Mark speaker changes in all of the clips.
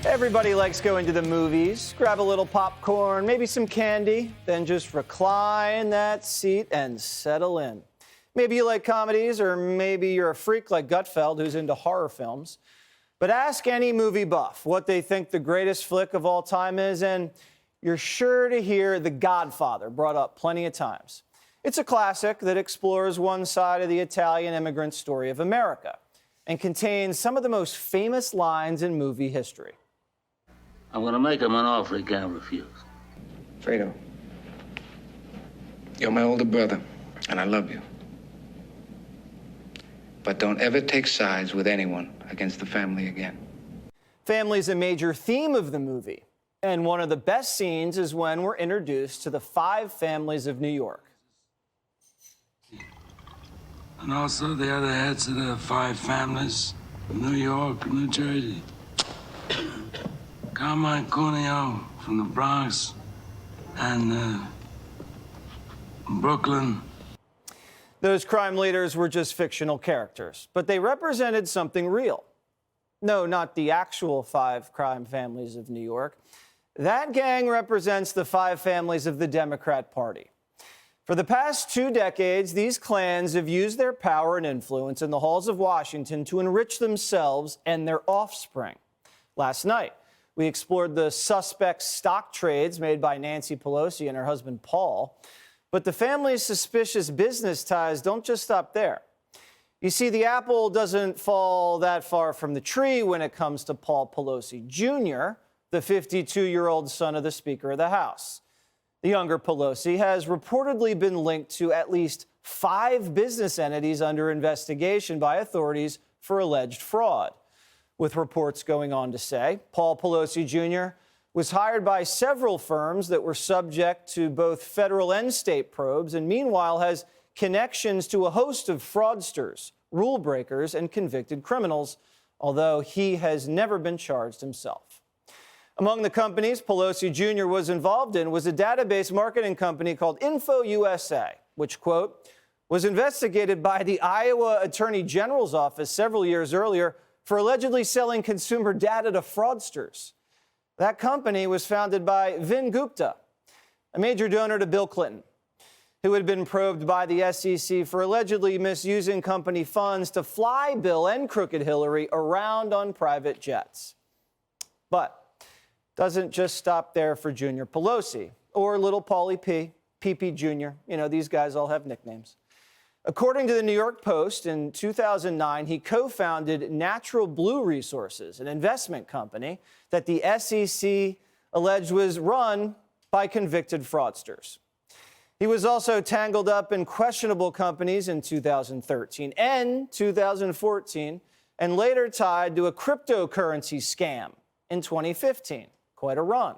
Speaker 1: Everybody likes going to the movies, grab a little popcorn, maybe some candy, then just recline that seat and settle in. Maybe you like comedies, or maybe you're a freak like Gutfeld who's into horror films. But ask any movie buff what they think the greatest flick of all time is, and you're sure to hear The Godfather brought up plenty of times. It's a classic that explores one side of the Italian immigrant story of America and contains some of the most famous lines in movie history.
Speaker 2: I'm gonna make him an offer he can't refuse.
Speaker 3: Fredo, you're my older brother, and I love you. But don't ever take sides with anyone against the family again.
Speaker 1: Family's a major theme of the movie, and one of the best scenes is when we're introduced to the 5 families of New York.
Speaker 4: And also the other heads of the 5 families, New York, New Jersey. Carmine Cuneo from the Bronx and Brooklyn.
Speaker 1: Those crime leaders were just fictional characters, but they represented something real. No, not the actual 5 crime families of New York. That gang represents the 5 families of the Democrat Party. For the past 2 decades, these clans have used their power and influence in the halls of Washington to enrich themselves and their offspring. Last night, we explored the suspect stock trades made by Nancy Pelosi and her husband, Paul. But the family's suspicious business ties don't just stop there. You see, the apple doesn't fall that far from the tree when it comes to Paul Pelosi Jr., the 52-year-old son of the Speaker of the House. The younger Pelosi has reportedly been linked to at least 5 business entities under investigation by authorities for alleged fraud, with reports going on to say Paul Pelosi Jr. was hired by several firms that were subject to both federal and state probes, and meanwhile has connections to a host of fraudsters, rule breakers, and convicted criminals, although he has never been charged himself. Among the companies Pelosi Jr. was involved in was a database marketing company called InfoUSA, which, quote, was investigated by the Iowa Attorney General's office several years earlier for allegedly selling consumer data to fraudsters. That company was founded by Vin Gupta, a major donor to Bill Clinton, who had been probed by the SEC for allegedly misusing company funds to fly Bill and crooked Hillary around on private jets. But doesn't just stop there for Junior Pelosi or little Paulie P, PP Jr. You know, these guys all have nicknames. According to the New York Post, in 2009, he co-founded Natural Blue Resources, an investment company that the SEC alleged was run by convicted fraudsters. He was also tangled up in questionable companies in 2013 and 2014, and later tied to a cryptocurrency scam in 2015. Quite a run.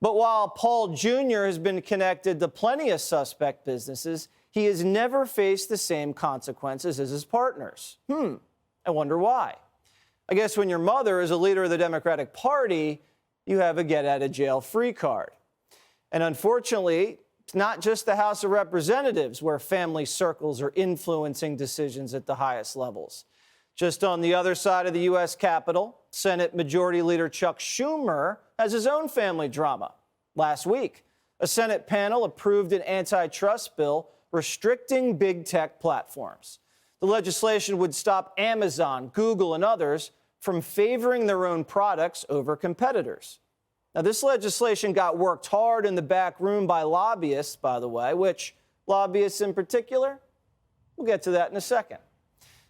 Speaker 1: But while Paul Jr. has been connected to plenty of suspect businesses, he has never faced the same consequences as his partners. I wonder why. I guess when your mother is a leader of the Democratic Party, you have a get-out-of-jail-free card. And unfortunately, it's not just the House of Representatives where family circles are influencing decisions at the highest levels. Just on the other side of the U.S. Capitol, Senate Majority Leader Chuck Schumer has his own family drama. Last week, a Senate panel approved an antitrust bill restricting big tech platforms. The legislation would stop Amazon, Google, and others from favoring their own products over competitors. Now, this legislation got worked hard in the back room by lobbyists, by the way. Which lobbyists in particular? We'll get to that in a second.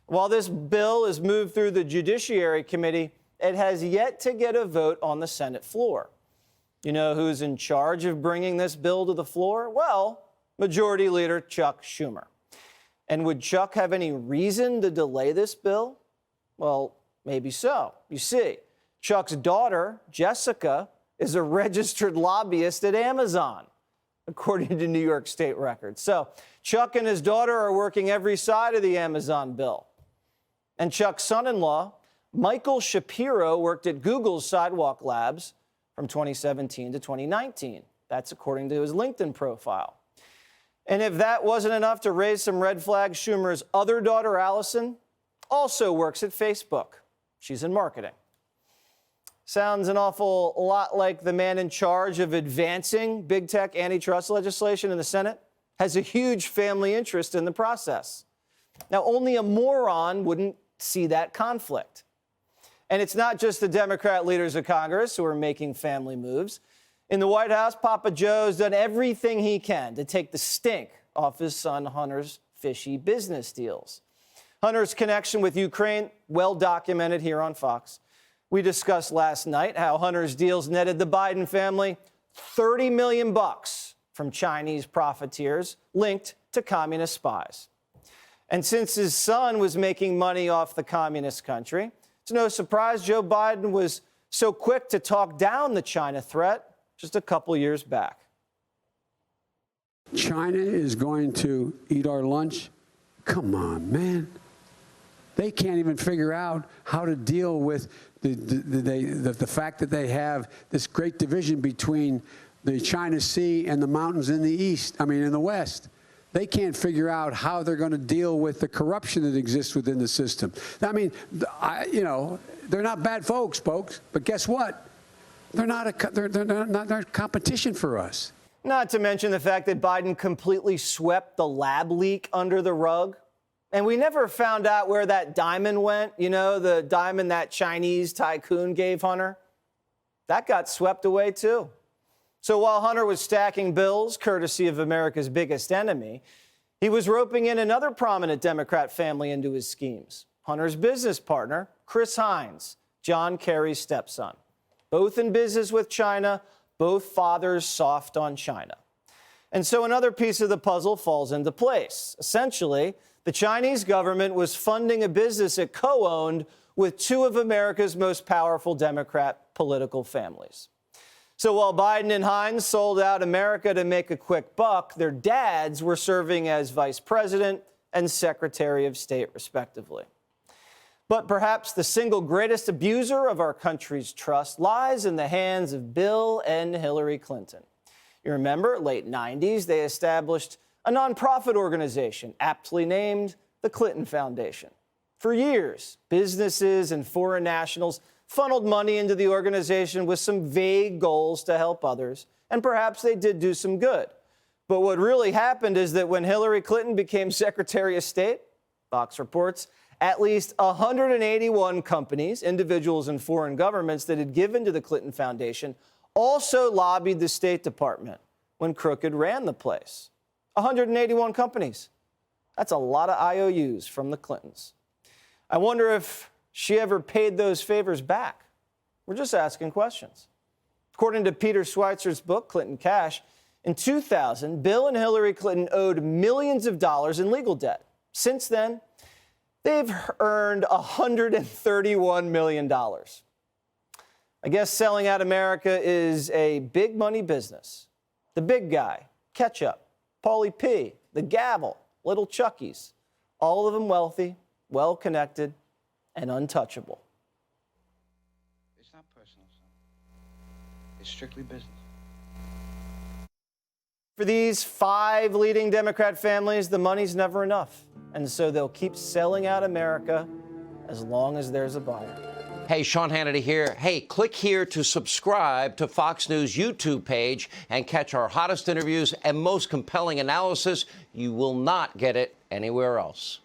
Speaker 1: While this bill is moved through the Judiciary Committee, it has yet to get a vote on the Senate floor. You know who's in charge of bringing this bill to the floor? Well, Majority Leader Chuck Schumer. And would Chuck have any reason to delay this bill? Well, maybe so. You see, Chuck's daughter, Jessica, is a registered lobbyist at Amazon, according to New York State records. So Chuck and his daughter are working every side of the Amazon bill. And Chuck's son-in-law, Michael Shapiro, worked at Google's Sidewalk Labs from 2017 to 2019. That's according to his LinkedIn profile. And if that wasn't enough to raise some red flags, Schumer's other daughter, Allison, also works at Facebook. She's in marketing. Sounds an awful lot like the man in charge of advancing big tech antitrust legislation in the Senate has a huge family interest in the process. Now, only a moron wouldn't see that conflict. And it's not just the Democrat leaders of Congress who are making family moves. In the White House, Papa Joe's done everything he can to take the stink off his son Hunter's fishy business deals. Hunter's connection with Ukraine, well documented here on Fox. We discussed last night how Hunter's deals netted the Biden family $30 million from Chinese profiteers linked to communist spies. And since his son was making money off the communist country, it's no surprise Joe Biden was so quick to talk down the China threat just a couple years back.
Speaker 5: China is going to eat our lunch? Come on, man. They can't even figure out how to deal with the fact that they have this great division between the China Sea and the mountains in the west. They can't figure out how they're going to deal with the corruption that exists within the system. I mean, they're not bad folks, but guess what? They're not competition for us.
Speaker 1: Not to mention the fact that Biden completely swept the lab leak under the rug. And we never found out where that diamond went, the diamond that Chinese tycoon gave Hunter. That got swept away, too. So while Hunter was stacking bills, courtesy of America's biggest enemy, he was roping in another prominent Democrat family into his schemes. Hunter's business partner, Chris Hines, John Kerry's stepson. Both in business with China, both fathers soft on China. And so another piece of the puzzle falls into place. Essentially, the Chinese government was funding a business it co-owned with two of America's most powerful Democrat political families. So while Biden and Hines sold out America to make a quick buck, their dads were serving as vice president and secretary of state, respectively. But perhaps the single greatest abuser of our country's trust lies in the hands of Bill and Hillary Clinton. You remember, late 90s, they established a nonprofit organization aptly named the Clinton Foundation. For years, businesses and foreign nationals funneled money into the organization with some vague goals to help others, and perhaps they did do some good. But what really happened is that when Hillary Clinton became Secretary of State, Fox reports, at least 181 companies, individuals, and foreign governments that had given to the Clinton Foundation also lobbied the State Department when Crooked ran the place. 181 companies. That's a lot of IOUs from the Clintons. I wonder if she ever paid those favors back. We're just asking questions. According to Peter Schweitzer's book, Clinton Cash, in 2000, Bill and Hillary Clinton owed millions of dollars in legal debt. Since then, they've earned $131 million. I guess selling out America is a big money business. The big guy, Ketchup, Paulie P., the Gavel, Little Chuckies, all of them wealthy, well-connected, and untouchable.
Speaker 3: It's not personal, son. It's strictly business.
Speaker 1: For these 5 leading Democrat families, the money's never enough. And so they'll keep selling out America as long as there's a buyer.
Speaker 6: Hey, Sean Hannity here. Hey, click here to subscribe to Fox News YouTube page and catch our hottest interviews and most compelling analysis. You will not get it anywhere else.